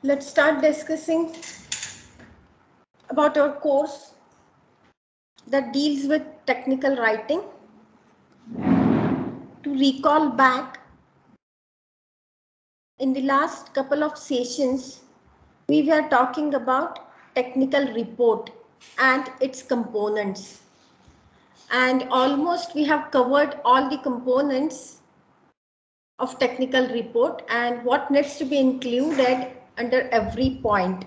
Let's start discussing about our course that deals with technical writing. To recall back, in the last couple of sessions, we were talking about technical report and its components. And almost we have covered all the components of technical report and what needs to be included under every point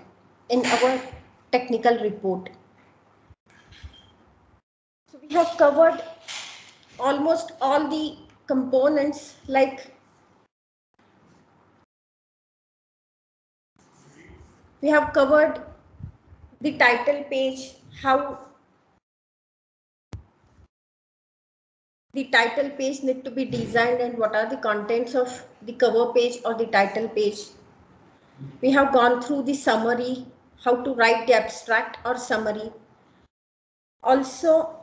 in our technical report. So we have covered almost all the components, like we have covered the title page, how the title page need to be designed and what are the contents of the cover page or the title page. We have gone through the summary, how to write the abstract or summary. Also,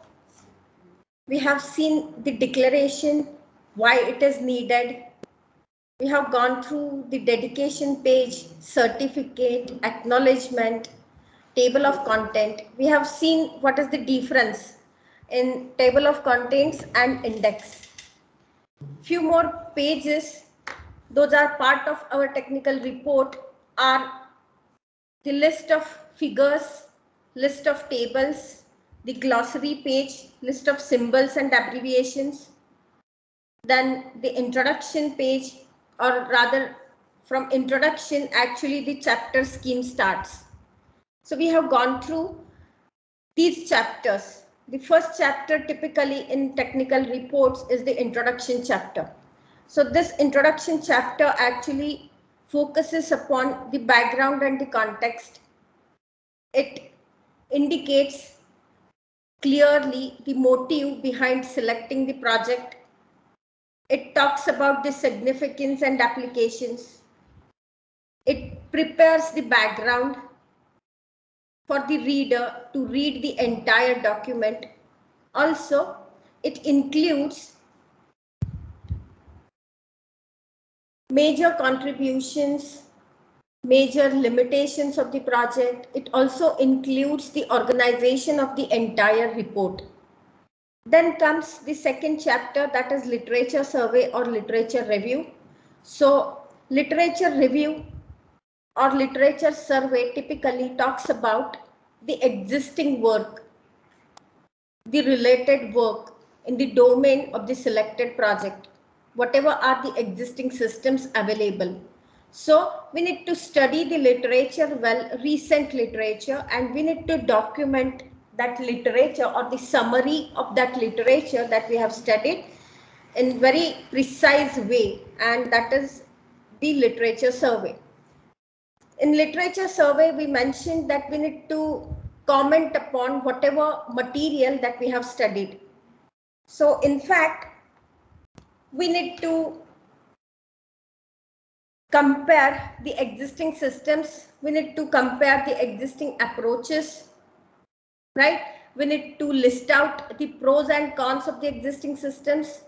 we have seen the declaration, why it is needed. We have gone through the dedication page, certificate, acknowledgement, table of content. We have seen what is the difference in table of contents and index. Few more pages, those are part of our technical report, are the list of figures, list of tables, the glossary page, list of symbols and abbreviations, then the introduction page, or rather from introduction actually the chapter scheme starts. So we have gone through these chapters. The first chapter typically in technical reports is the introduction chapter. So this introduction chapter actually focuses upon the background and the context. It indicates clearly the motive behind selecting the project. It talks about the significance and applications. It prepares the background for the reader to read the entire document. Also, it includes major contributions, major limitations of the project. It also includes the organization of the entire report. Then comes the second chapter, that is literature survey or literature review. So literature review or literature survey typically talks about the existing work, the related work in the domain of the selected project, whatever are the existing systems available. So we need to study the literature well, recent literature, and we need to document that literature or the summary of that literature that we have studied in very precise way, and that is the literature survey. In literature survey, we mentioned that we need to comment upon whatever material that we have studied. So in fact, we need to compare the existing systems. We need to compare the existing approaches, right? We need to list out the pros and cons of the existing systems.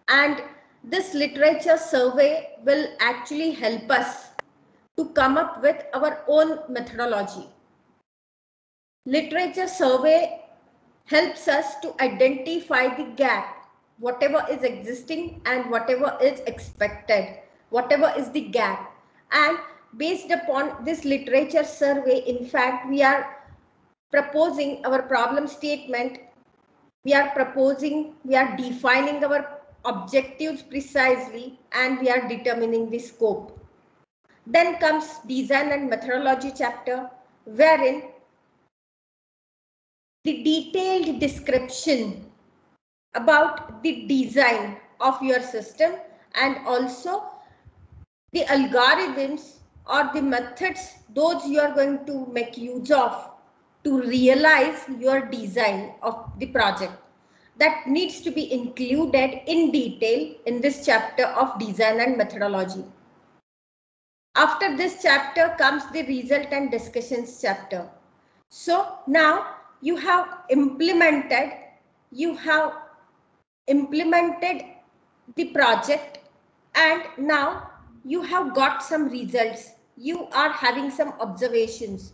And this literature survey will actually help us to come up with our own methodology. Literature survey helps us to identify the gap, whatever is existing and whatever is expected, whatever is the gap. And based upon this literature survey, in fact, we are proposing our problem statement. We are defining our objectives precisely, and we are determining the scope. Then comes design and methodology chapter, wherein the detailed description about the design of your system and also the algorithms or the methods those you are going to make use of to realize your design of the project, that needs to be included in detail in this chapter of design and methodology. After this chapter comes the result and discussions chapter. So now you have implemented the project, and now you have got some results. you are having some observations,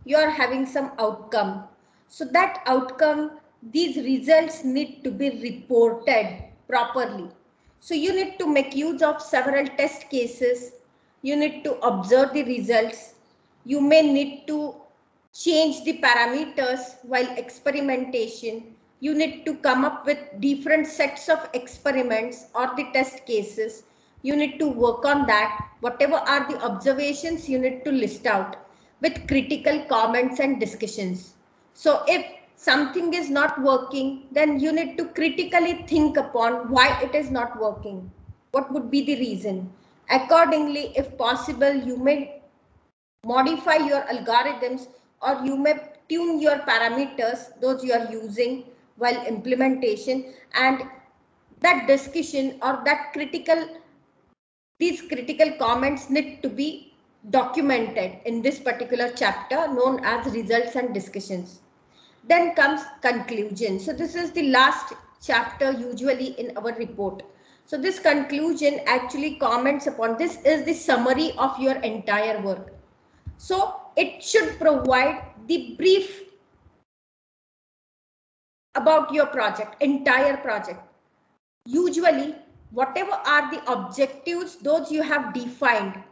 you are having some outcome. So that outcome, these results need to be reported properly. So you need to make use of several test cases. You need to observe the results. You may need to change the parameters while experimentation. You need to come up with different sets of experiments or the test cases. You need to work on that. Whatever are the observations, you need to list out with critical comments and discussions. So if something is not working, then you need to critically think upon why it is not working. What would be the reason? Accordingly, if possible, you may modify your algorithms or you may tune your parameters, those you are using while implementation, and that discussion or that these critical comments need to be documented in this particular chapter known as results and discussions. Then comes conclusion. So this is the last chapter usually in our report. So this conclusion actually comments upon, this is the summary of your entire work. So it should provide the brief about your project, entire project. Usually, whatever are the objectives, those you have defined,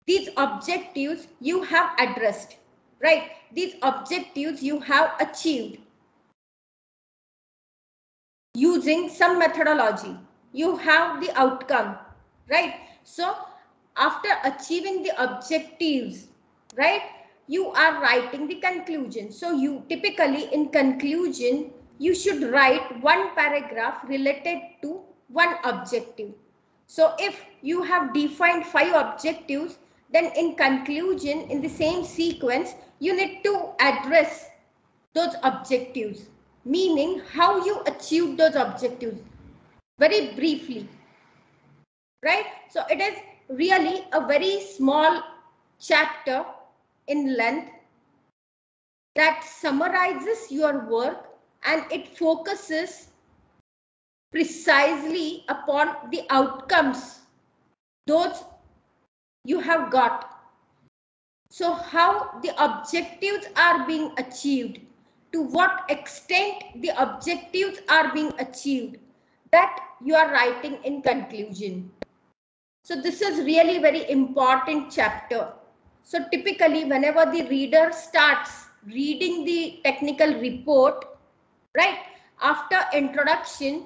these objectives you have addressed, right? These objectives you have achieved using some methodology. You have the outcome, right? So after achieving the objectives, right, you are writing the conclusion. So you typically in conclusion, you should write one paragraph related to one objective. So if you have defined 5 objectives, then in conclusion, in the same sequence, you need to address those objectives, meaning how you achieved those objectives very briefly, right? So it is really a very small chapter in length that summarizes your work, and it focuses precisely upon the outcomes those you have got. So how the objectives are being achieved, to what extent the objectives are being achieved, that you are writing in conclusion. So this is really very important chapter. So typically whenever the reader starts reading the technical report, right, after introduction,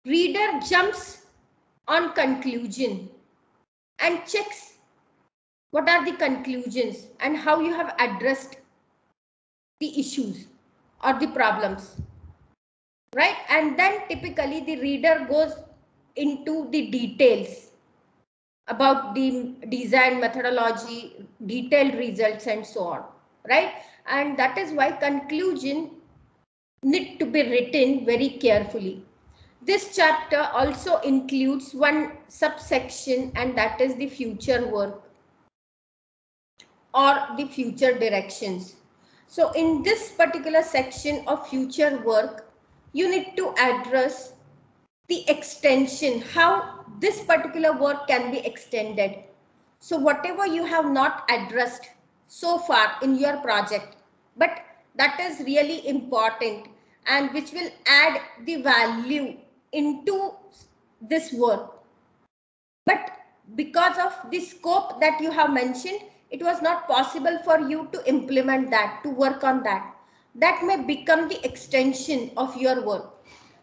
reader jumps on conclusion and checks what are the conclusions and how you have addressed the issues or the problems, right? And then typically the reader goes into the details about the design methodology, detailed results and so on, right? And that is why conclusion need to be written very carefully. This chapter also includes one subsection, and that is the future work or the future directions. So in this particular section of future work, you need to address the extension, how this particular work can be extended. So whatever you have not addressed so far in your project, but that is really important and which will add the value into this work. But because of the scope that you have mentioned, it was not possible for you to implement that, to work on that. That may become the extension of your work.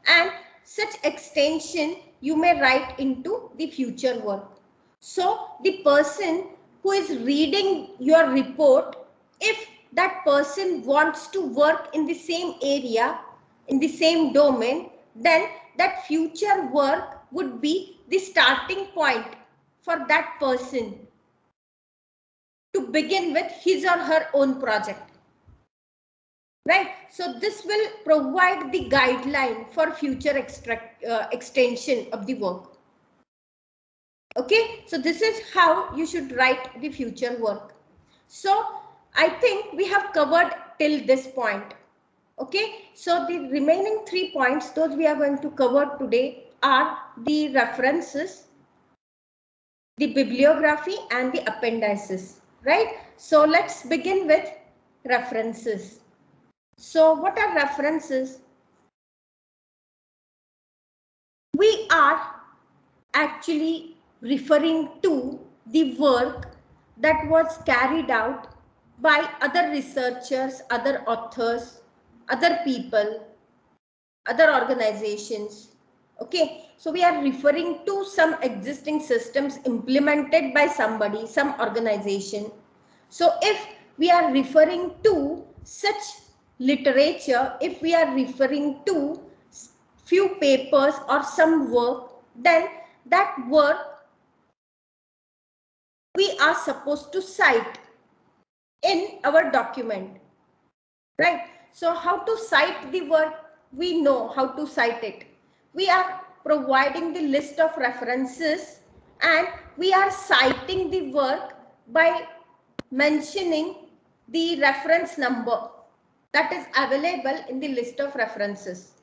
And such extension you may write into the future work. So the person who is reading your report, if that person wants to work in the same area, in the same domain, then that future work would be the starting point for that person to begin with his or her own project. Right. So this will provide the guideline for future extension of the work. Okay. So this is how you should write the future work. So I think we have covered till this point. Okay. So the remaining 3 points, those we are going to cover today, are the references, the bibliography and the appendices, right? So let's begin with references. So what are references? We are actually referring to the work that was carried out by other researchers, other authors, other people, other organizations. Okay, so we are referring to some existing systems implemented by somebody, some organization. So if we are referring to such literature, if we are referring to few papers or some work, then that work we are supposed to cite in our document, right? So how to cite the work? We know how to cite it. We are providing the list of references and we are citing the work by mentioning the reference number that is available in the list of references.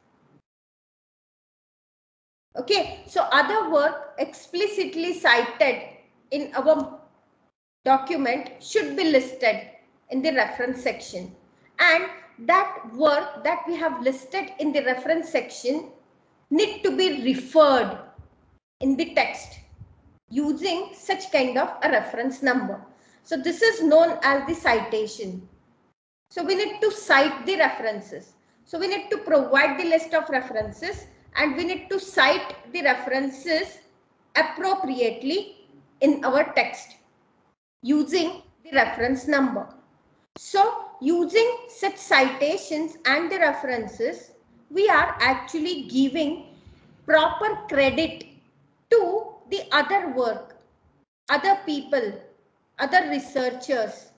Okay, so other work explicitly cited in our document should be listed in the reference section, and that work that we have listed in the reference section need to be referred in the text using such kind of a reference number. So this is known as the citation. So we need to cite the references. So we need to provide the list of references and we need to cite the references appropriately in our text using the reference number. So using such citations and the references, we are actually giving proper credit to the other work, other people, other researchers.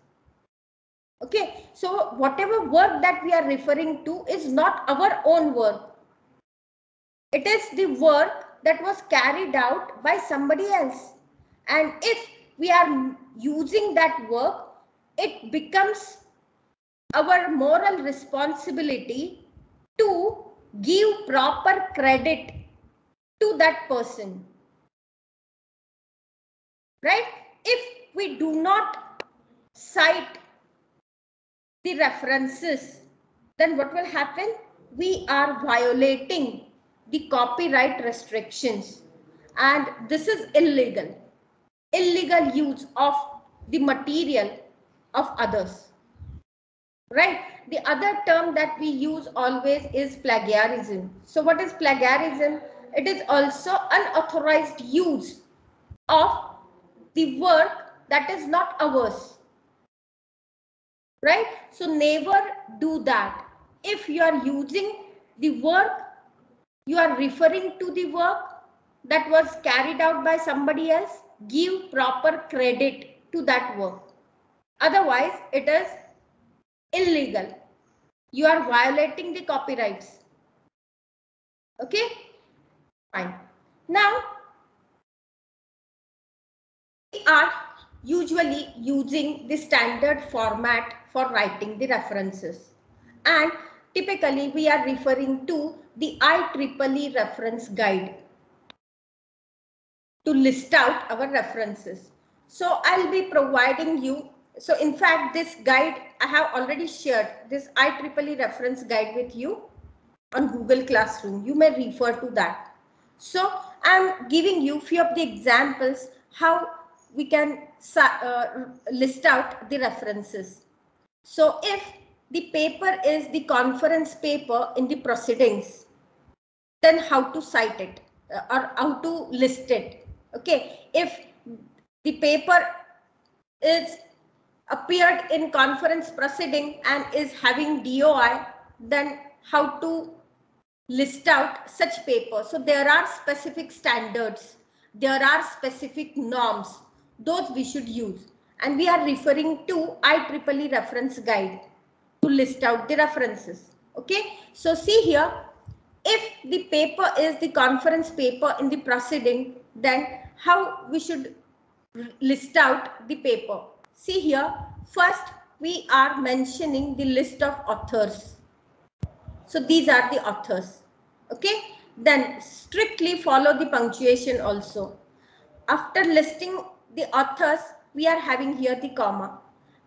Okay, so whatever work that we are referring to is not our own work. It is the work that was carried out by somebody else. And if we are using that work, it becomes our moral responsibility to give proper credit to that person. Right? If we do not cite the references, then what will happen? We are violating the copyright restrictions, and this is illegal. Illegal use of the material of others. Right? The other term that we use always is plagiarism. So what is plagiarism? It is also unauthorized use of the work that is not ours. Right? So never do that. If you are using the work, you are referring to the work that was carried out by somebody else, give proper credit to that work. Otherwise, it is illegal. You are violating the copyrights. Okay? Fine. Now, we are usually using the standard format for writing the references. And typically, we are referring to the IEEE reference guide to list out our references. So I'll be providing you. So in fact, this guide, I have already shared this IEEE reference guide with you on Google Classroom. You may refer to that. So I'm giving you few of the examples how we can list out the references. So if the paper is the conference paper in the proceedings, then how to cite it or how to list it. Okay, if the paper is appeared in conference proceeding and is having DOI, then how to list out such paper. So there are specific standards, there are specific norms, those we should use, and we are referring to IEEE reference guide to list out the references. Okay, so see here, if the paper is the conference paper in the proceeding, then how we should list out the paper. See here, first we are mentioning the list of authors. So these are the authors. Okay, then strictly follow the punctuation also. After listing the authors, we are having here the comma.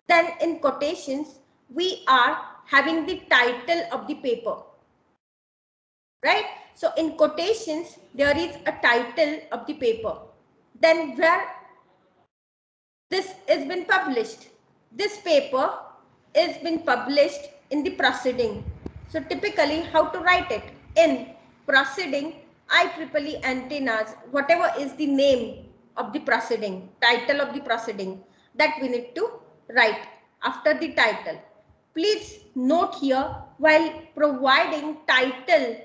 Then in quotations, we are having the title of the paper. Right? So in quotations, there is a title of the paper. Then where this has been published. This paper is been published in the proceeding. So typically how to write it? In proceeding, IEEE antennas, whatever is the name of the proceeding, title of the proceeding, that we need to write after the title. Please note here, while providing title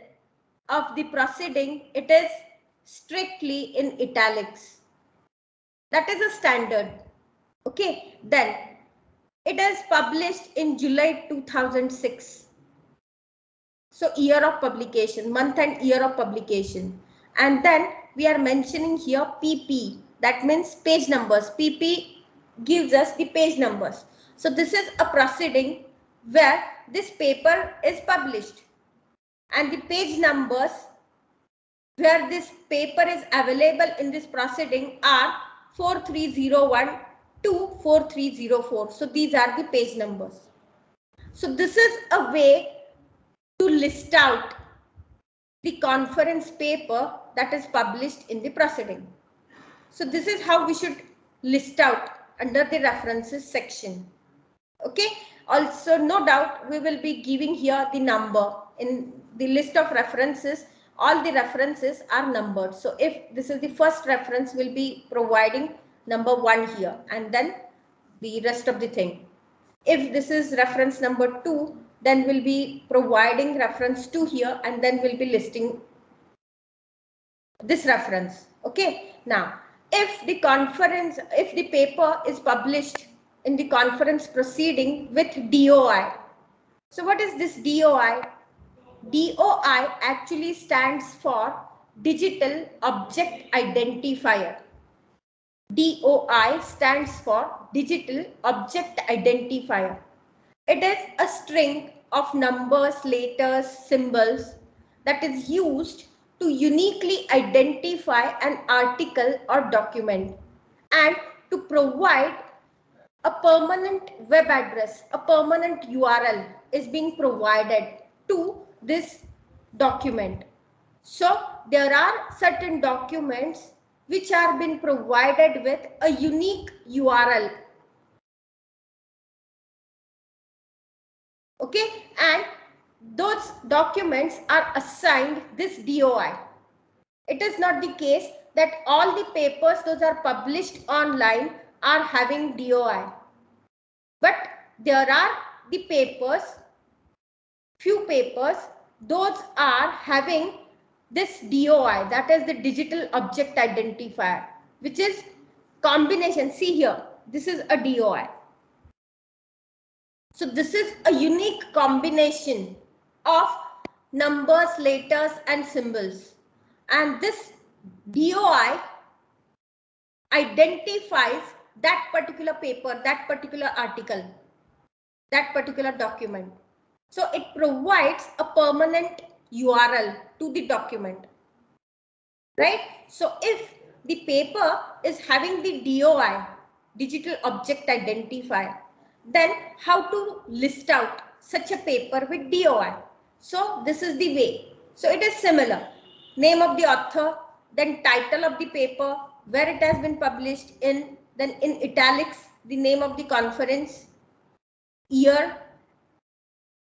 of the proceeding, it is strictly in italics. That is a standard. Okay, then it is published in July 2006. So year of publication, month and year of publication. And then we are mentioning here PP, that means page numbers. PP gives us the page numbers. So this is a proceeding where this paper is published, and the page numbers where this paper is available in this proceeding are 4301 to 4304. So these are the page numbers. So this is a way to list out the conference paper that is published in the proceeding. So this is how we should list out under the references section. Okay. Also, no doubt we will be giving here the number in the list of references. All the references are numbered. So if this is the first reference, we'll be providing number 1 here, and then the rest of the thing. If this is reference number 2, then we'll be providing reference 2 here, and then we'll be listing this reference. Okay. Now, if the paper is published in the conference proceeding with DOI. So what is this DOI? DOI actually stands for Digital Object Identifier. DOI stands for Digital Object Identifier. It is a string of numbers, letters, symbols that is used to uniquely identify an article or document, and to provide a permanent web address, a permanent URL is being provided to this document. So there are certain documents which are being provided with a unique URL. Okay, and those documents are assigned this DOI. It is not the case that all the papers those are published online are having DOI. But there are the papers, few papers, those are having this DOI, that is the Digital Object Identifier, which is combination. See here, this is a DOI. So this is a unique combination of numbers, letters, and symbols. And this DOI identifies that particular paper, that particular article, that particular document. So it provides a permanent URL to the document, right? So if the paper is having the DOI, Digital Object Identifier, then how to list out such a paper with DOI? So this is the way. So it is similar. Name of the author, then title of the paper, where it has been published in, then in italics, the name of the conference, year,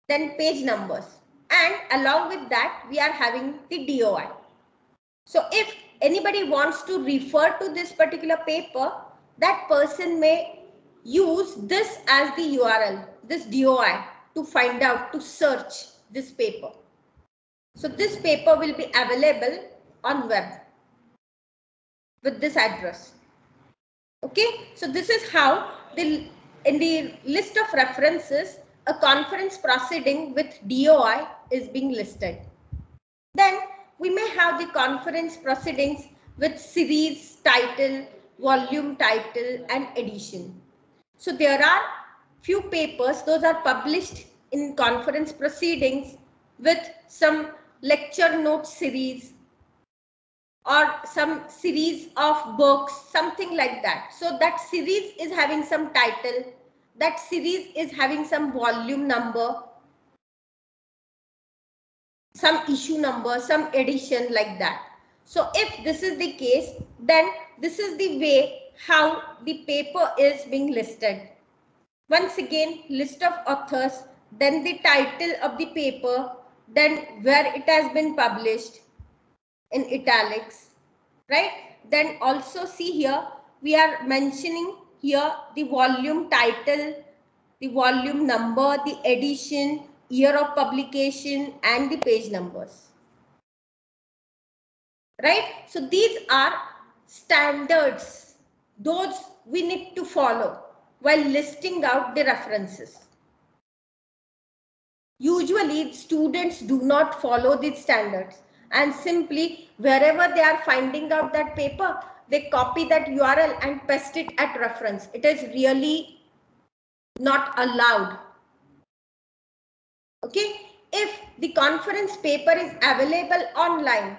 then page numbers, and along with that we are having the DOI. So if anybody wants to refer to this particular paper, that person may use this as the URL, this DOI, to find out, to search this paper. So this paper will be available on web with this address. Okay, so this is how in the list of references, a conference proceeding with DOI is being listed. Then we may have the conference proceedings with series title, volume title, and edition. So there are few papers, those are published in conference proceedings with some lecture note series or some series of books, something like that. So that series is having some title, that series is having some volume number, some issue number, some edition, like that. So if this is the case, then this is the way how the paper is being listed. Once again, list of authors, then the title of the paper, then where it has been published in italics, right? Then also see here, we are mentioning here the volume title, the volume number, the edition, year of publication, and the page numbers, right? So these are standards, those we need to follow while listing out the references. Usually students do not follow these standards, and simply wherever they are finding out that paper, they copy that URL and paste it at reference. It is really not allowed. Okay, if the conference paper is available online,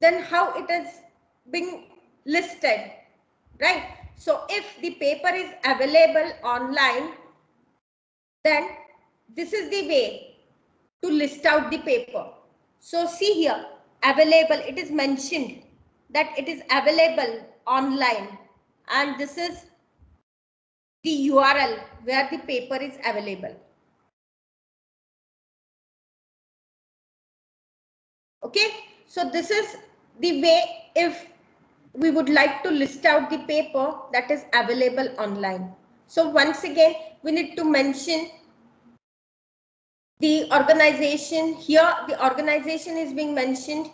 then how it is being listed, right? So if the paper is available online, then this is the way to list out the paper. So see here, available, it is mentioned that it is available online, and this is the URL where the paper is available. Okay, so this is the way if we would like to list out the paper that is available online. So once again, we need to mention the organization. Here the organization is being mentioned,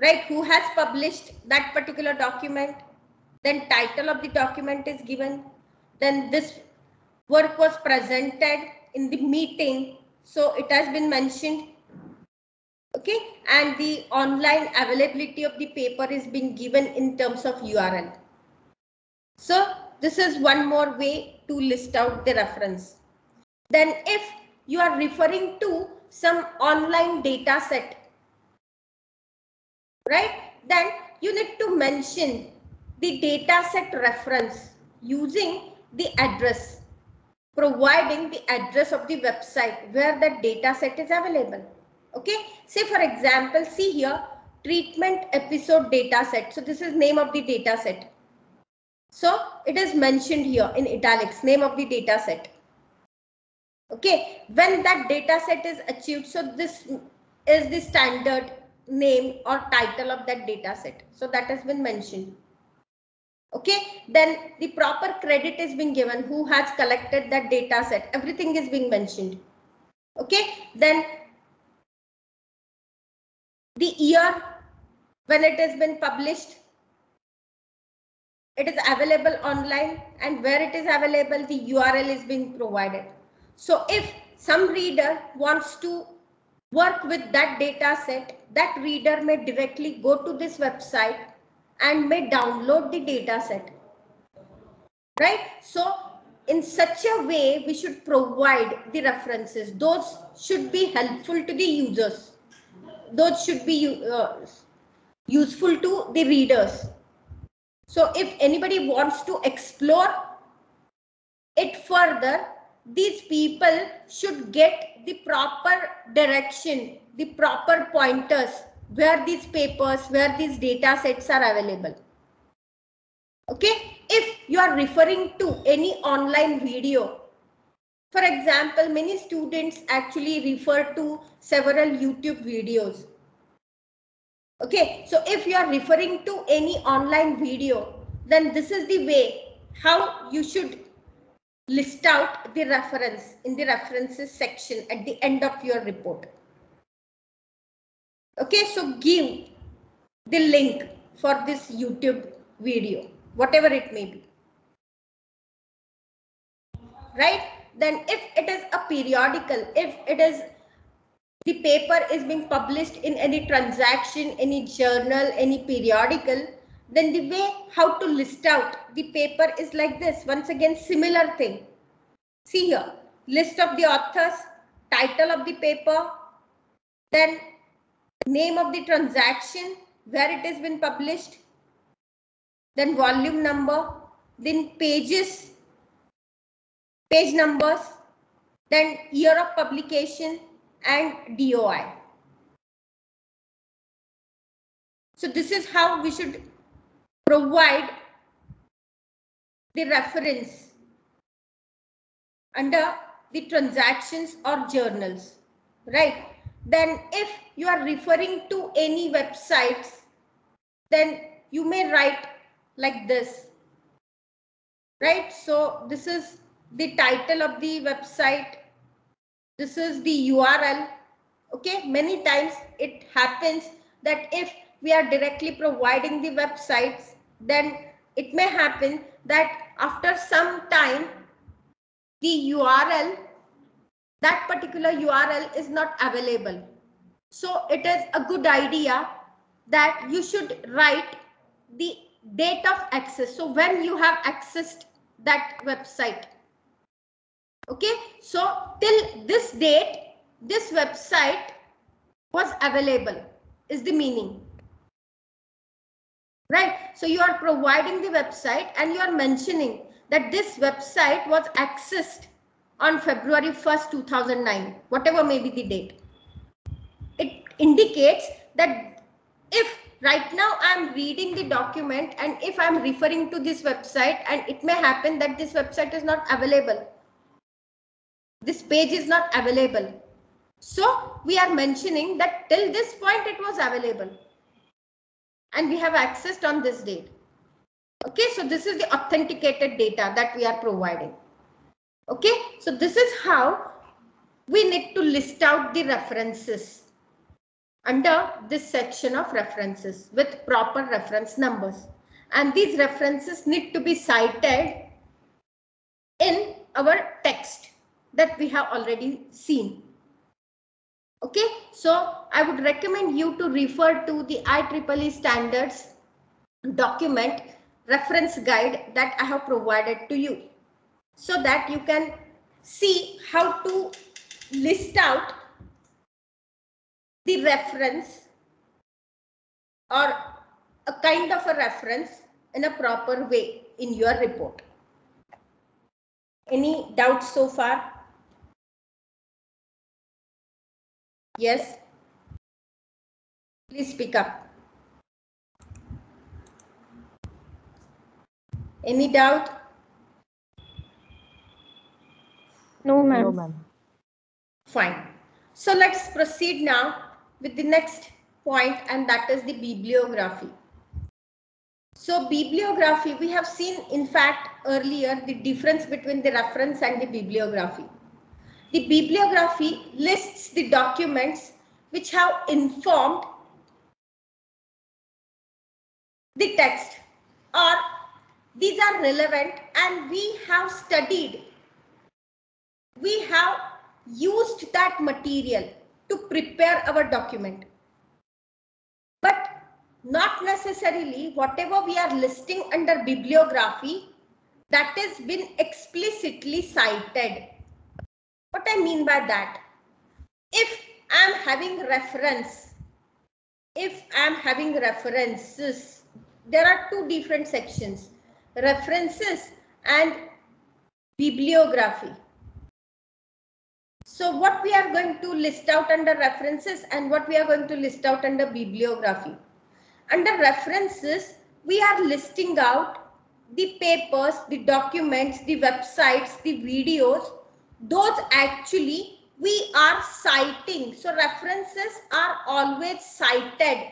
right? Who has published that particular document, then title of the document is given, then this work was presented in the meeting, so it has been mentioned. Okay, and the online availability of the paper is being given in terms of URL. So this is one more way to list out the reference. Then if you are referring to some online data set, right, then you need to mention the data set reference using the address, providing the address of the website where that data set is available. Okay, say for example, see here, treatment episode data set. So this is name of the data set. So it is mentioned here in italics, name of the data set. Okay, when that data set is achieved, so this is the standard name or title of that data set. So that has been mentioned. Okay, then the proper credit is being given, who has collected that data set, everything is being mentioned. Okay, then the year when it has been published, it is available online, and where it is available, the URL is being provided. So if some reader wants to work with that data set, that reader may directly go to this website and may download the data set, right? So in such a way, we should provide the references. Those should be helpful to the users. Those should be useful to the readers. So if anybody wants to explore it further, these people should get the proper direction, the proper pointers where these papers, where these data sets are available. Okay, if you are referring to any online video, for example, many students actually refer to several YouTube videos. Okay, so if you are referring to any online video, then this is the way how you should list out the reference in the references section at the end of your report. Okay, so give the link for this YouTube video, whatever it may be. Right? Then if it is a periodical, if it is the paper is being published in any transaction, any journal, any periodical, then the way how to list out the paper is like this. Once again, similar thing. See here, list of the authors, title of the paper, then name of the transaction, where it has been published, then volume number, then pages, page numbers, then year of publication and DOI. So this is how we should provide the reference under the transactions or journals, right? Then if you are referring to any websites, then you may write like this, right? So this is the title of the website. This is the URL. Okay, many times it happens that if we are directly providing the websites, then it may happen that after some time the URL, that particular URL is not available. So it is a good idea that you should write the date of access. So when you have accessed that website. Okay, so till this date, this website was available is the meaning. Right, so you are providing the website and you are mentioning that this website was accessed on February 1st, 2009, whatever may be the date. It indicates that if right now I'm reading the document and if I'm referring to this website, and it may happen that this website is not available, this page is not available. So we are mentioning that till this point it was available and we have accessed on this date. Okay, so this is the authenticated data that we are providing. Okay, so this is how we need to list out the references under this section of references with proper reference numbers. And these references need to be cited in our text that we have already seen. Okay, so I would recommend you to refer to the IEEE standards document reference guide that I have provided to you, so that you can see how to list out the reference or a kind of a reference in a proper way in your report. Any doubts so far? Yes, please speak up. Any doubt? No, ma'am. No, ma'am. Fine. So let's proceed now with the next point, and that is the bibliography. So bibliography, we have seen in fact earlier the difference between the reference and the bibliography. The bibliography lists the documents which have informed the text, or these are relevant and we have studied, we have used that material to prepare our document. But not necessarily whatever we are listing under bibliography that has been explicitly cited. What I mean by that, if I am having reference, if I am having references, there are two different sections, references and bibliography. So what we are going to list out under references and what we are going to list out under bibliography. Under references, we are listing out the papers, the documents, the websites, the videos, those actually we are citing. So references are always cited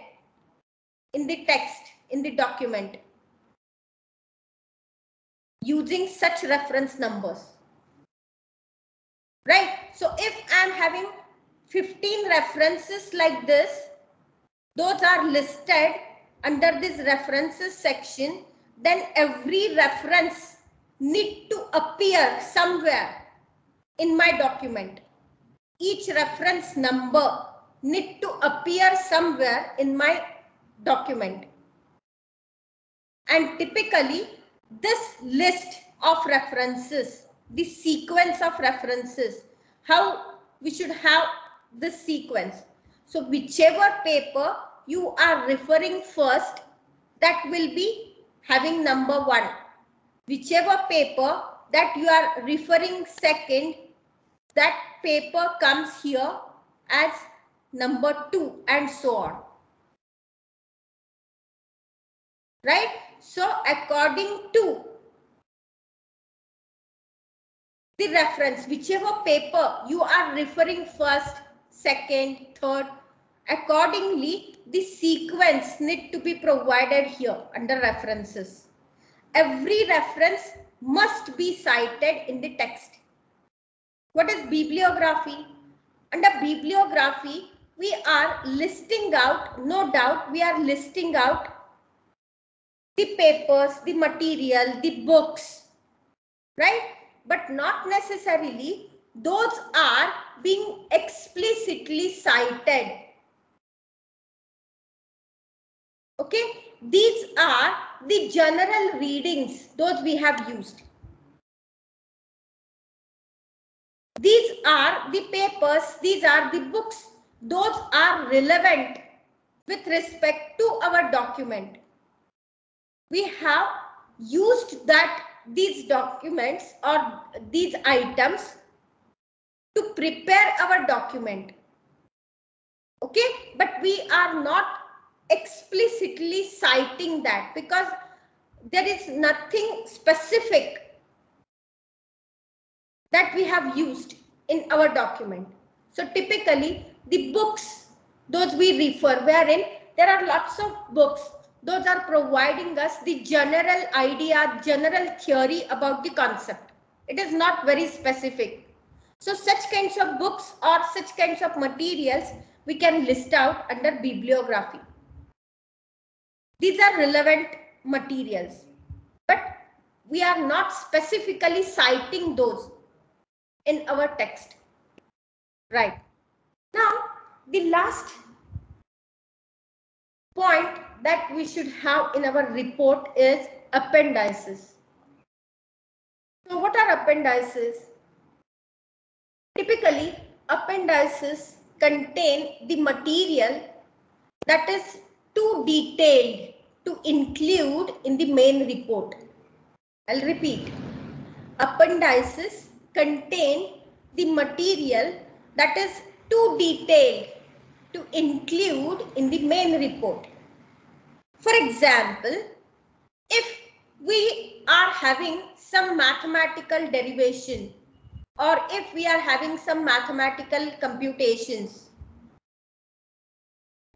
in the text, in the document, using such reference numbers. Right? So if I am having 15 references like this, those are listed under this references section, then every reference need to appear somewhere in my document. Each reference number need to appear somewhere in my document. And typically this list of references, the sequence of references, how we should have this sequence. So whichever paper you are referring first, that will be having number 1. Whichever paper that you are referring second, that paper comes here as number 2 and so on. Right? So according to the reference, whichever paper you are referring first, second, third, accordingly the sequence need to be provided here under references. Every reference must be cited in the text. What is bibliography? Under bibliography, we are listing out, no doubt, we are listing out the papers, the material, the books, right? But not necessarily those are being explicitly cited. Okay, these are the general readings, those we have used. These are the papers, these are the books, those are relevant with respect to our document. We have used these documents or these items to prepare our document. Okay, but we are not explicitly citing that because there is nothing specific that we have used in our document. So typically the books, those we refer, wherein there are lots of books, those are providing us the general idea, general theory about the concept. It is not very specific. So such kinds of books or such kinds of materials we can list out under bibliography. These are relevant materials, but we are not specifically citing those in our text. Right. Now, the last point that we should have in our report is appendices. So what are appendices? Typically, appendices contain the material that is too detailed to include in the main report. I'll repeat. Appendices contain the material that is too detailed to include in the main report. For example, if we are having some mathematical derivation or if we are having some mathematical computations,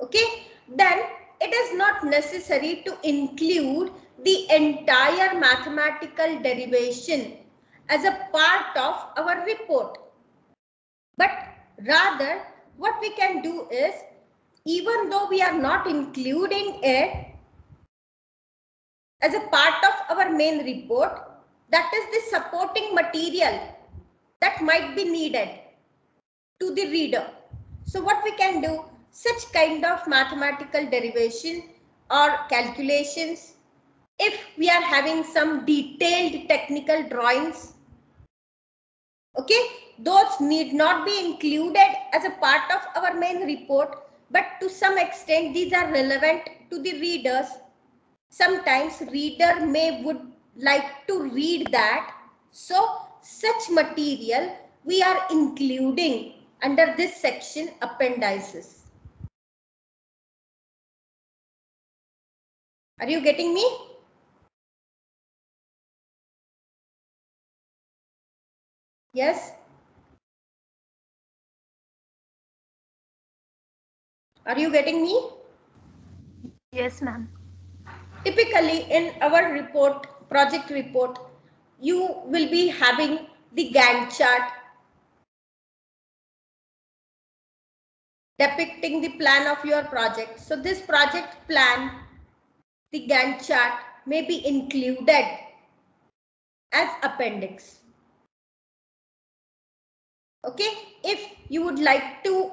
okay, then it is not necessary to include the entire mathematical derivation as a part of our report. But rather, what we can do is, even though we are not including it as a part of our main report, that is the supporting material that might be needed to the reader. So what we can do, such kind of mathematical derivation or calculations, if we are having some detailed technical drawings, okay, those need not be included as a part of our main report, but to some extent these are relevant to the readers. Sometimes reader would like to read that. So such material we are including under this section, appendices. Are you getting me? Yes? Are you getting me? Yes, ma'am. Typically in our report, project report, you will be having the Gantt chart depicting the plan of your project. So this project plan, the Gantt chart, may be included as appendix. Okay, if you would like to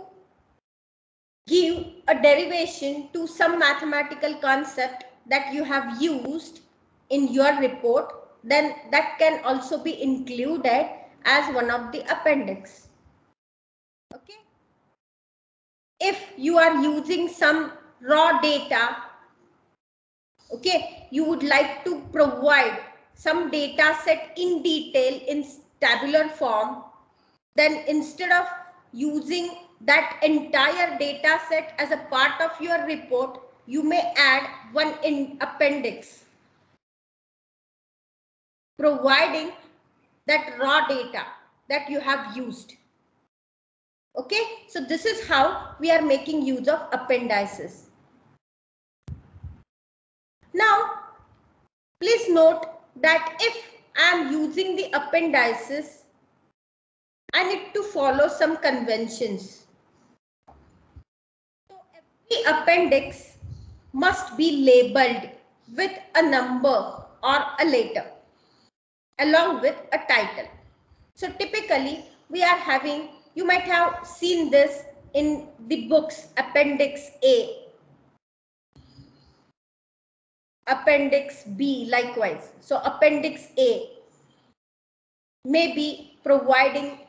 give a derivation to some mathematical concept that you have used in your report, then that can also be included as one of the appendix. Okay. if you are using some raw data, okay, you would like to provide some data set in detail in tabular form, then instead of using that entire data set as a part of your report, you may add one in appendix providing that raw data that you have used. Okay, so this is how we are making use of appendices. Now, please note that if I am using the appendices, I need to follow some conventions. So every appendix must be labeled with a number or a letter along with a title. So typically we are having, you might have seen this in the books, Appendix A, Appendix B likewise. So Appendix A may be providing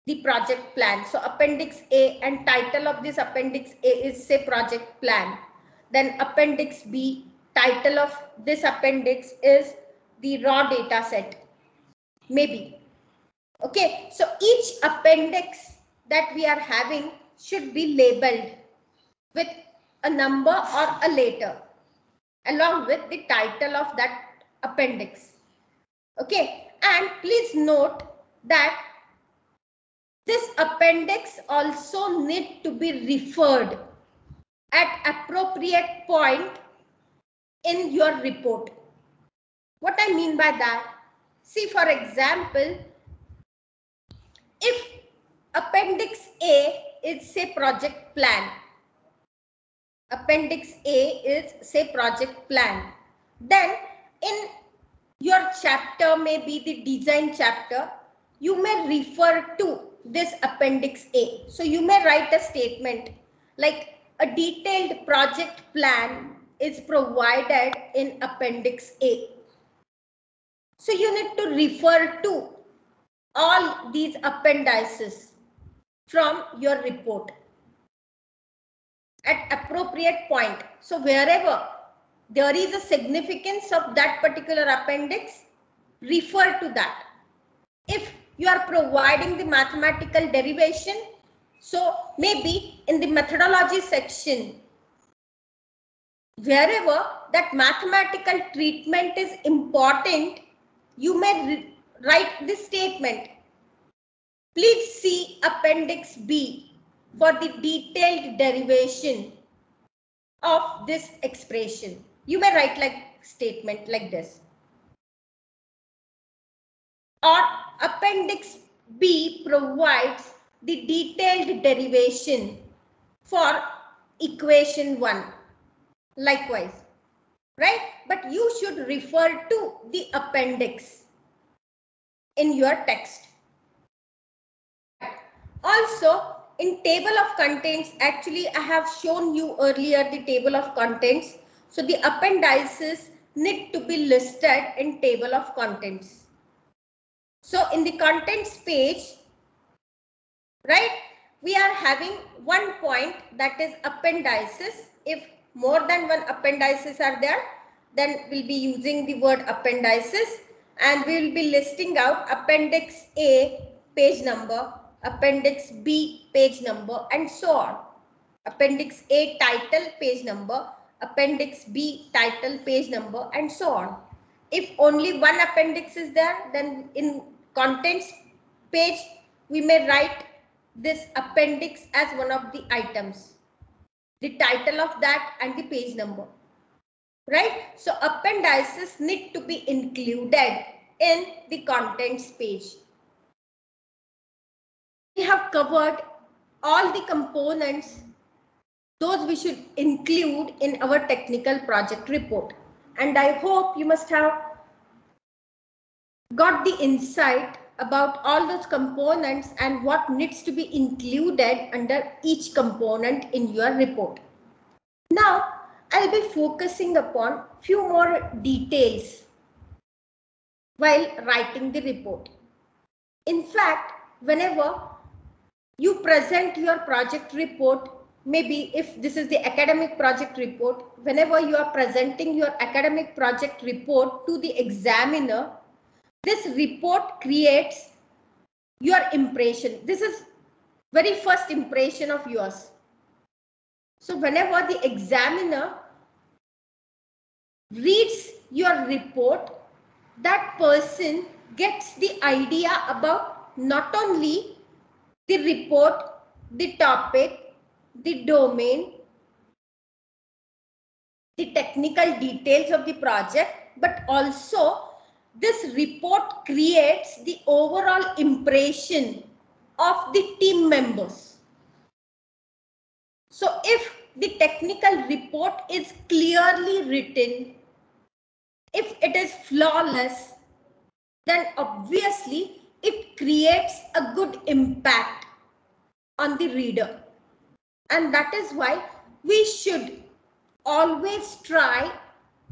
the project plan. So Appendix A and title of this Appendix A is say project plan. Then Appendix B, title of this appendix is the raw data set, maybe. Okay, so each appendix that we are having should be labeled with a number or a letter along with the title of that appendix. Okay, and please note that this appendix also need to be referred at appropriate point in your report. What I mean by that, see, for example, if Appendix A is say project plan, Appendix A is say project plan, then in your chapter, maybe the design chapter, you may refer to this Appendix A. So you may write a statement like a detailed project plan is provided in Appendix A. So you need to refer to all these appendices from your report at appropriate point. So wherever there is a significance of that particular appendix, refer to that. If you are providing the mathematical derivation, so maybe in the methodology section, wherever that mathematical treatment is important, you may write this statement. Please see Appendix B for the detailed derivation of this expression. You may write like statement like this. Or Appendix B provides the detailed derivation for equation 1. Likewise, right? But you should refer to the appendix in your text. Also, in table of contents, actually I have shown you earlier the table of contents. So the appendices need to be listed in table of contents. So in the contents page, right, we are having one point that is appendices. If more than one appendices are there, then we'll be using the word appendices, and we will be listing out Appendix A page number, Appendix B page number, and so on. Appendix A title page number, Appendix B title page number, and so on. If only one appendix is there, then in contents page we may write this appendix as one of the items, the title of that and the page number, right? So appendices need to be included in the contents page. We have covered all the components, those we should include in our technical project report, and I hope you must have got the insight about all those components and what needs to be included under each component in your report. Now, I'll be focusing upon few more details while writing the report. In fact, whenever you present your project report maybe if this is the academic project report, whenever you are presenting your academic project report to the examiner, this report creates your impression. This is very first impression of yours. So whenever the examiner reads your report, that person gets the idea about not only the report, the topic, the domain, the technical details of the project, but also this report creates the overall impression of the team members. So if the technical report is clearly written, if it is flawless, then obviously it creates a good impact on the reader. And that is why we should always try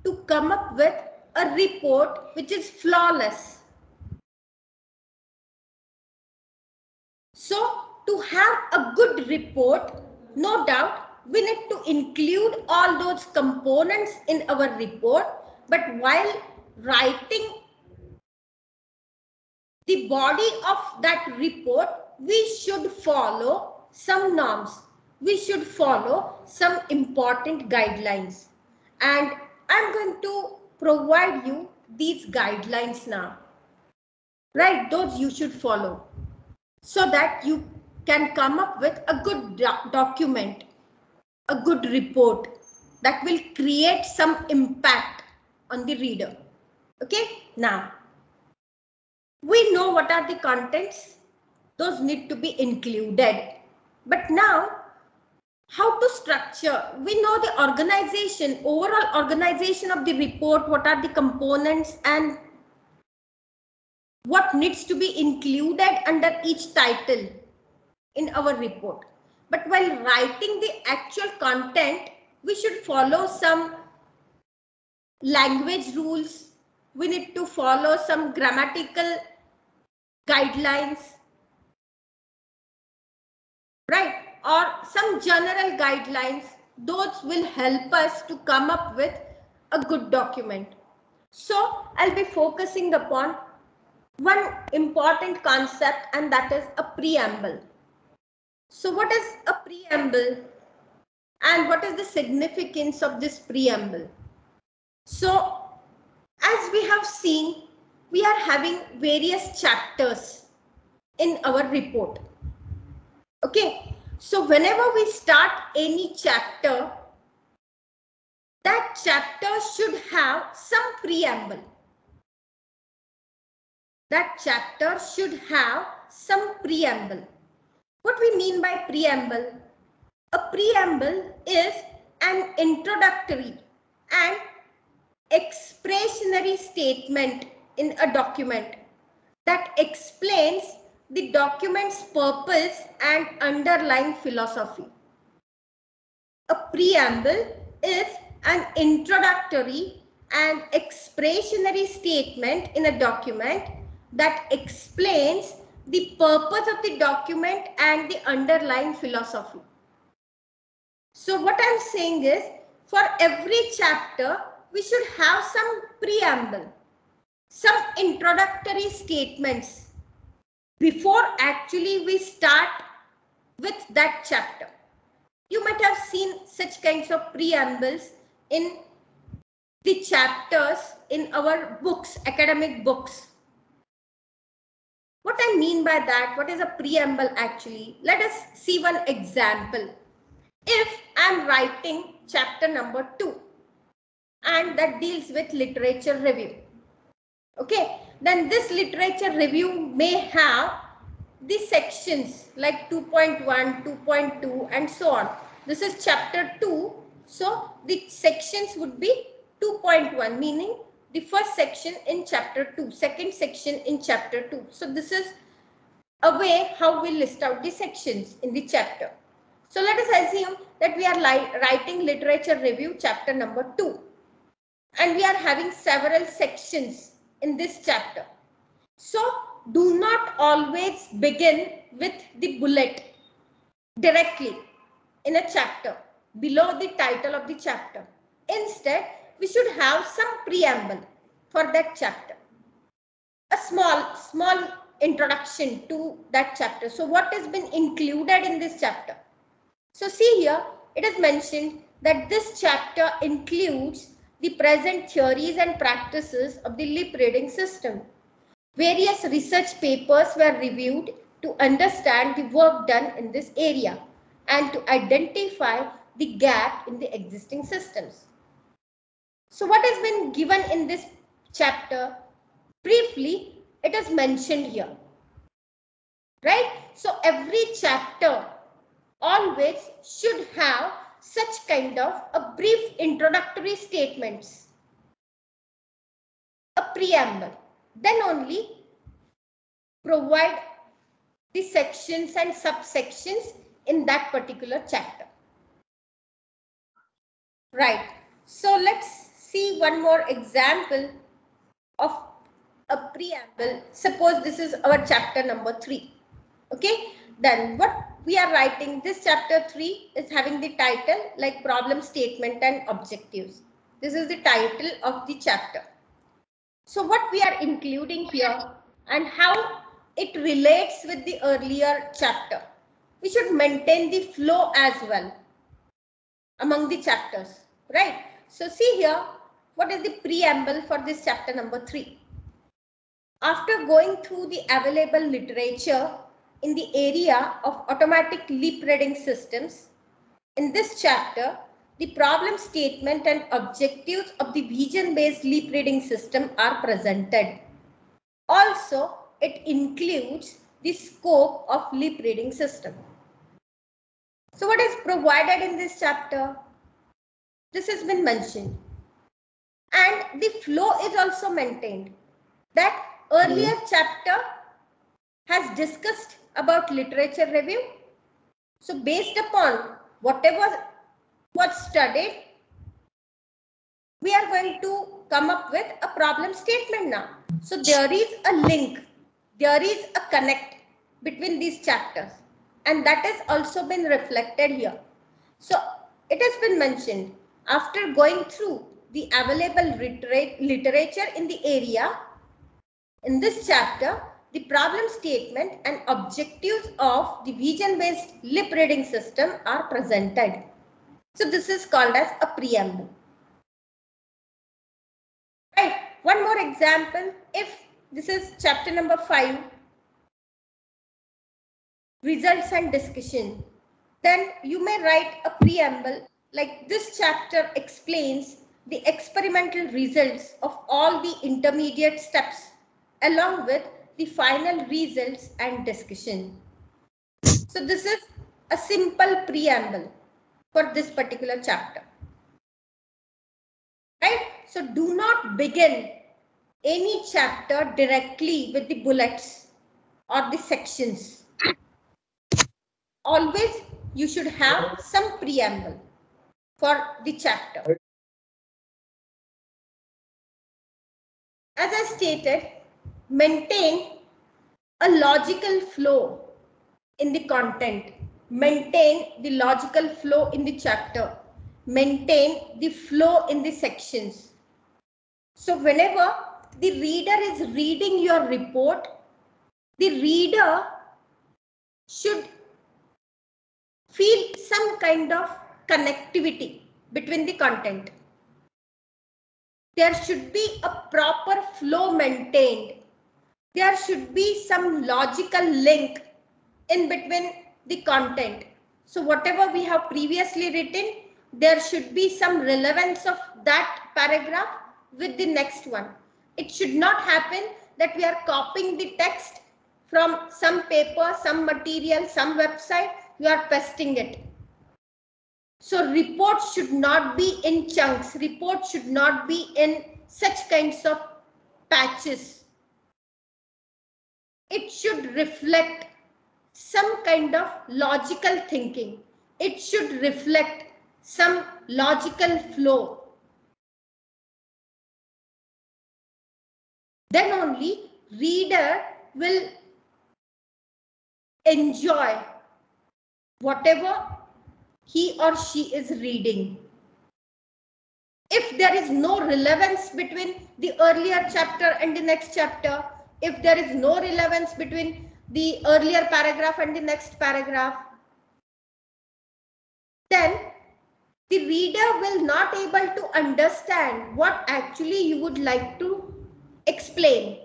to come up with a report which is flawless. So to have a good report, no doubt, we need to include all those components in our report. But while writing the body of that report, we should follow some norms. We should follow some important guidelines. And I'm going to provide you these guidelines now. Right, those you should follow so that you can come up with a good document, a good report that will create some impact on the reader. Okay, now we know what are the contents, those need to be included. But now, how to structure? We know the organization, overall organization of the report, what are the components and what needs to be included under each title in our report. But while writing the actual content, we should follow some language rules. We need to follow some grammatical guidelines, right? Or some general guidelines. Those will help us to come up with a good document. So I'll be focusing upon one important concept, and that is a preamble. So what is a preamble and what is the significance of this preamble? So as we have seen, we are having various chapters in our report. Okay, so whenever we start any chapter, that chapter should have some preamble. That chapter should have some preamble. What we mean by preamble? A preamble is an introductory and expressionary statement in a document that explains the document's purpose and underlying philosophy. A preamble is an introductory and expressionary statement in a document that explains the purpose of the document and the underlying philosophy. So what I'm saying is, for every chapter, we should have some preamble, some introductory statements before actually we start with that chapter. You might have seen such kinds of preambles in the chapters in our books, academic books. What I mean by that, what is a preamble actually? Let us see one example. If I'm writing chapter number 2 and that deals with literature review, okay, then this literature review may have the sections like 2.1, 2.2 and so on. This is chapter 2. So the sections would be 2.1, meaning the first section in chapter 2, second section in chapter 2. So this is a way how we list out the sections in the chapter. So let us assume that we are writing literature review chapter number 2 and we are having several sections in this chapter. So do not always begin with the bullet directly. in a chapter below the title of the chapter. Instead, we should have some preamble for that chapter. A small introduction to that chapter. So what has been included in this chapter? So see here, it is mentioned that this chapter includes the present theories and practices of the lip reading system. Various research papers were reviewed to understand the work done in this area and to identify the gap in the existing systems. So what has been given in this chapter? Briefly, it is mentioned here, right? So every chapter always should have such kind of a brief introductory statements, a preamble, then only provide the sections and subsections in that particular chapter. Right. So let's see one more example of a preamble. Suppose this is our chapter number 3. Okay. Then what we are writing, this chapter 3 is having the title like problem statement and objectives. This is the title of the chapter. So what we are including here and how it relates with the earlier chapter. We should maintain the flow as well among the chapters, right? So see here, what is the preamble for this chapter number 3? After going through the available literature in the area of automatic lip reading systems, in this chapter, the problem statement and objectives of the vision-based lip reading system are presented. Also, it includes the scope of lip reading system. So what is provided in this chapter? This has been mentioned. And the flow is also maintained. That earlier chapter has discussed about literature review. So based upon whatever was studied, we are going to come up with a problem statement now. So there is a link, there is a connect between these chapters, and that has also been reflected here. So it has been mentioned, after going through the available literature in the area, in this chapter, the problem statement and objectives of the vision-based lip reading system are presented. So this is called as a preamble. Right. One more example, if this is chapter number 5, results and discussion, then you may write a preamble like this chapter explains the experimental results of all the intermediate steps along with the final results and discussion. So this is a simple preamble for this particular chapter. Right? So do not begin any chapter directly with the bullets or the sections. Always you should have some preamble for the chapter. As I stated, maintain a logical flow in the content. Maintain the logical flow in the chapter. Maintain the flow in the sections. So whenever the reader is reading your report, the reader should feel some kind of connectivity between the content. There should be a proper flow maintained. There should be some logical link in between the content. So whatever we have previously written, there should be some relevance of that paragraph with the next one. It should not happen that we are copying the text from some paper, some material, some website, you are pasting it. So reports should not be in chunks. Reports should not be in such kinds of patches. It should reflect some kind of logical thinking. It should reflect some logical flow. Then only reader will enjoy whatever he or she is reading. If there is no relevance between the earlier chapter and the next chapter, if there is no relevance between the earlier paragraph and the next paragraph, then the reader will not able to understand what actually you would like to explain.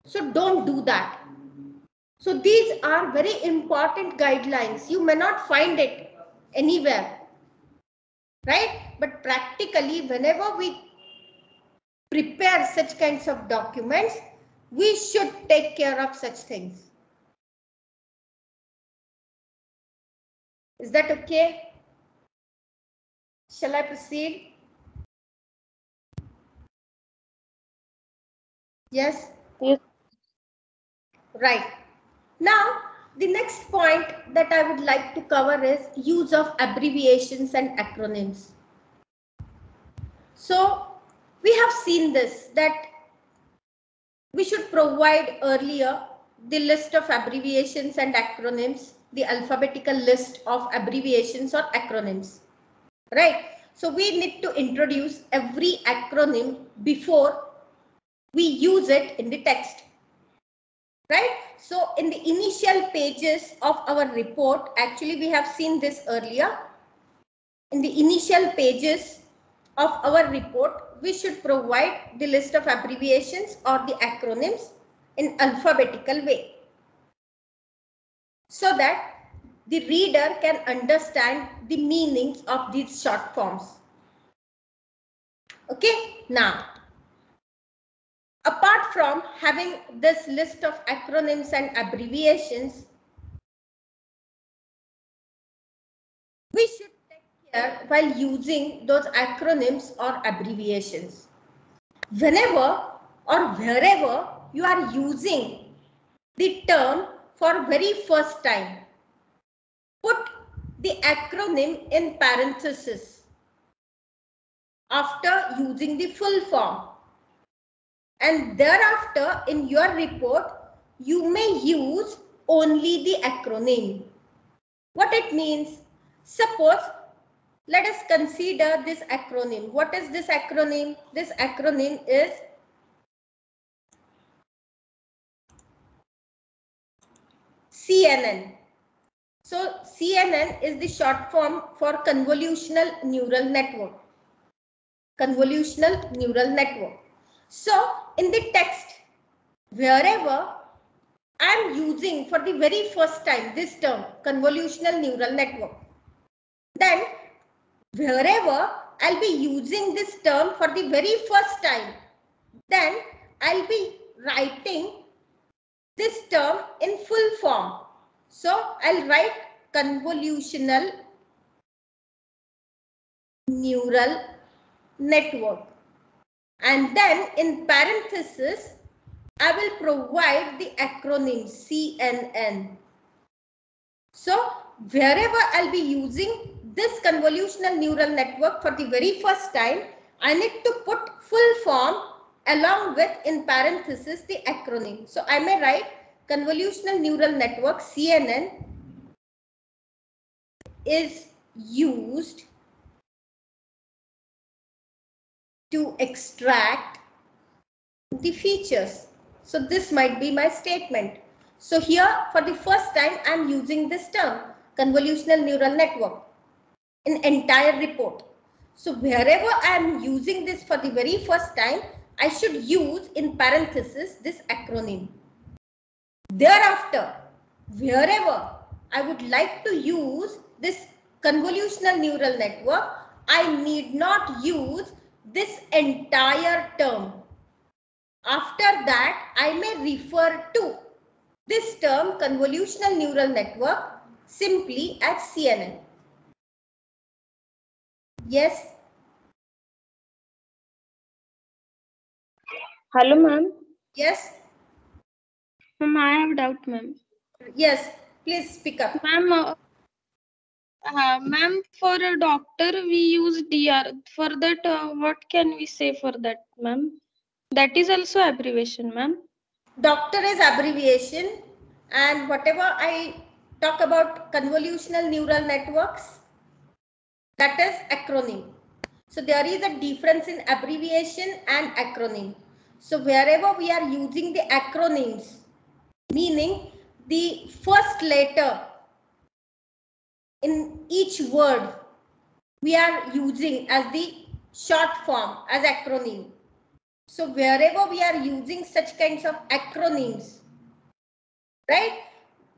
So don't do that. So these are very important guidelines. You may not find it anywhere, right? But practically, whenever we prepare such kinds of documents, we should take care of such things. Is that okay? Shall I proceed? Yes? Yes. Right. Now, the next point that I would like to cover is use of abbreviations and acronyms. So, we have seen this, that we should provide earlier the list of abbreviations and acronyms, the alphabetical list of abbreviations or acronyms, right? So we need to introduce every acronym before we use it in the text, right? So in the initial pages of our report, actually we have seen this earlier. In the initial pages of our report, we should provide the list of abbreviations or the acronyms in alphabetical way, so that the reader can understand the meanings of these short forms. Okay, now, apart from having this list of acronyms and abbreviations, we should take care while using those acronyms or abbreviations. Whenever or wherever you are using the term for very first time, put the acronym in parenthesis after using the full form, and thereafter in your report you may use only the acronym. What it means? Suppose, let us consider this acronym. What is this acronym? This acronym is CNN. So CNN is the short form for convolutional neural network. Convolutional neural network. So in the text, wherever I am using for the very first time this term, convolutional neural network, then wherever I'll be using this term for the very first time, then I'll be writing this term in full form. So I'll write convolutional neural network, and then in parenthesis I will provide the acronym CNN. So wherever I'll be using this convolutional neural network for the very first time, I need to put full form along with in parenthesis the acronym. So I may write convolutional neural network CNN is used to extract the features. So this might be my statement. So here for the first time I am using this term convolutional neural network in entire report. So wherever I am using this for the very first time, I should use in parenthesis this acronym. Thereafter, wherever I would like to use this convolutional neural network, I need not use this entire term. After that, I may refer to this term convolutional neural network simply as CNN. Yes? Hello, ma'am. Yes? Ma'am, I have doubt, ma'am. Yes, please speak up. Ma'am, ma'am, for a doctor we use DR. For that, what can we say for that, ma'am? That is also abbreviation, ma'am. Doctor is abbreviation, and whatever I talk about convolutional neural networks. That is acronym. So there is a difference in abbreviation and acronym. So wherever we are using the acronyms, meaning the first letter in each word, we are using as the short form, as acronym. So wherever we are using such kinds of acronyms, right,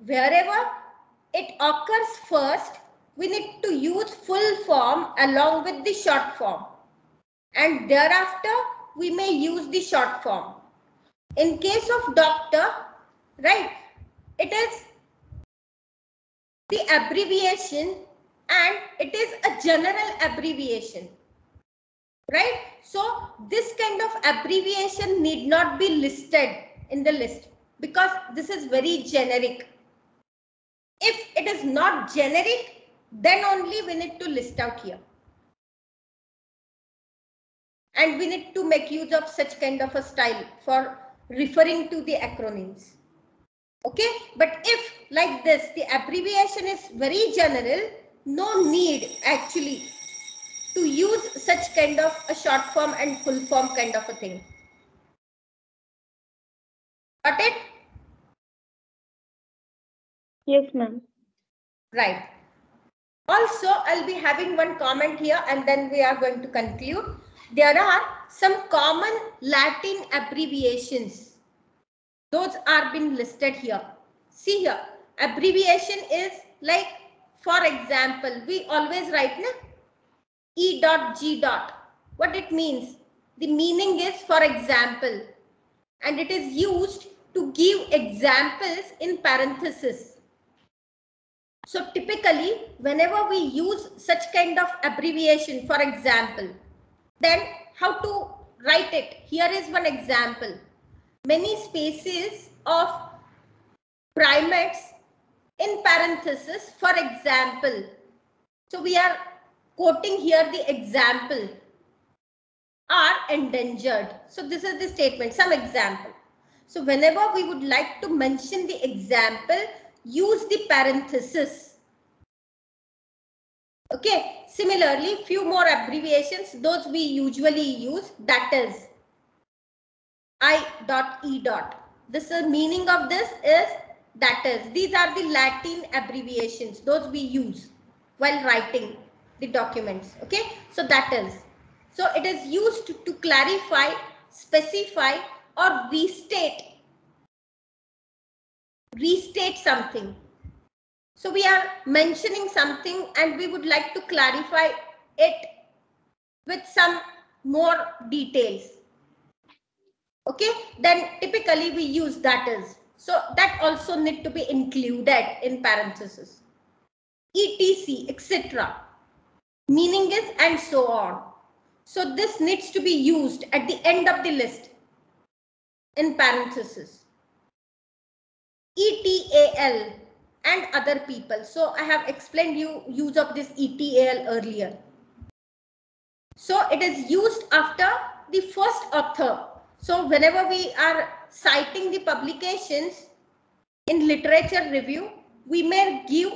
wherever it occurs first, we need to use full form along with the short form, and thereafter we may use the short form. In case of doctor, right, it is the abbreviation and it is a general abbreviation, right? So this kind of abbreviation need not be listed in the list because this is very generic. If it is not generic, then only we need to list out here. And we need to make use of such kind of a style for referring to the acronyms. Okay, but if like this, the abbreviation is very general, no need actually to use such kind of a short form and full form kind of a thing. Got it? Yes, ma'am. Right. Also, I'll be having one comment here and then we are going to conclude. There are some common Latin abbreviations. Those are being listed here. See here, abbreviation is like, for example, we always write na? E dot G dot. What it means? The meaning is for example, and it is used to give examples in parenthesis. So typically, whenever we use such kind of abbreviation, for example, then how to write it? Here is one example. Many species of primates in parenthesis, for example. So we are quoting here the example, are endangered. So this is the statement, some example. So whenever we would like to mention the example, use the parenthesis. Okay, similarly, few more abbreviations, those we usually use, that is I dot E dot. This meaning of this is that is. These are the Latin abbreviations, those we use while writing the documents. Okay, so that is. So it is used to clarify, specify, or restate something. So we are mentioning something and we would like to clarify it with some more details. Okay, then typically we use that is. So that also need to be included in parentheses. ETC, etc. Meaning is and so on. So this needs to be used at the end of the list in parentheses. ETAL and other people. So I have explained you use of this ETAL earlier. So it is used after the first author. So whenever we are citing the publications in literature review, we may give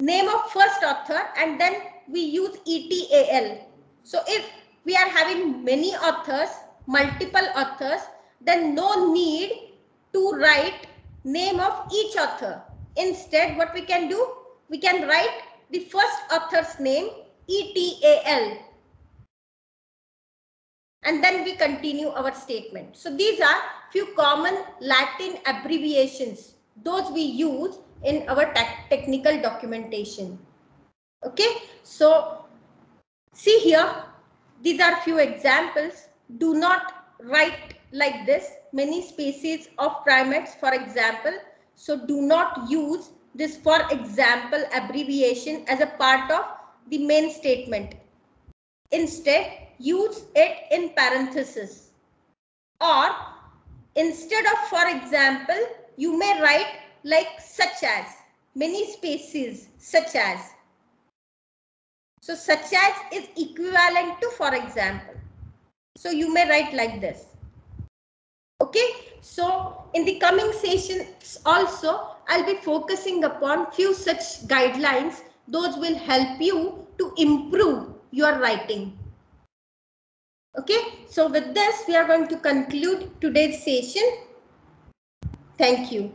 name of first author and then we use ETAL. So if we are having many authors, multiple authors, then no need to write name of each author. Instead, what we can do, we can write the first author's name, ETAL. And then we continue our statement. So these are few common Latin abbreviations, those we use in our technical documentation. Okay, so see here, these are few examples. Do not write like this, many species of primates, for example. So do not use this for example abbreviation as a part of the main statement. Instead, use it in parentheses. Or instead of for example, you may write like such as, many species, such as. So such as is equivalent to for example. So you may write like this. Okay, so in the coming sessions also I'll be focusing upon few such guidelines. Those will help you to improve your writing. Okay, so with this, we are going to conclude today's session. Thank you.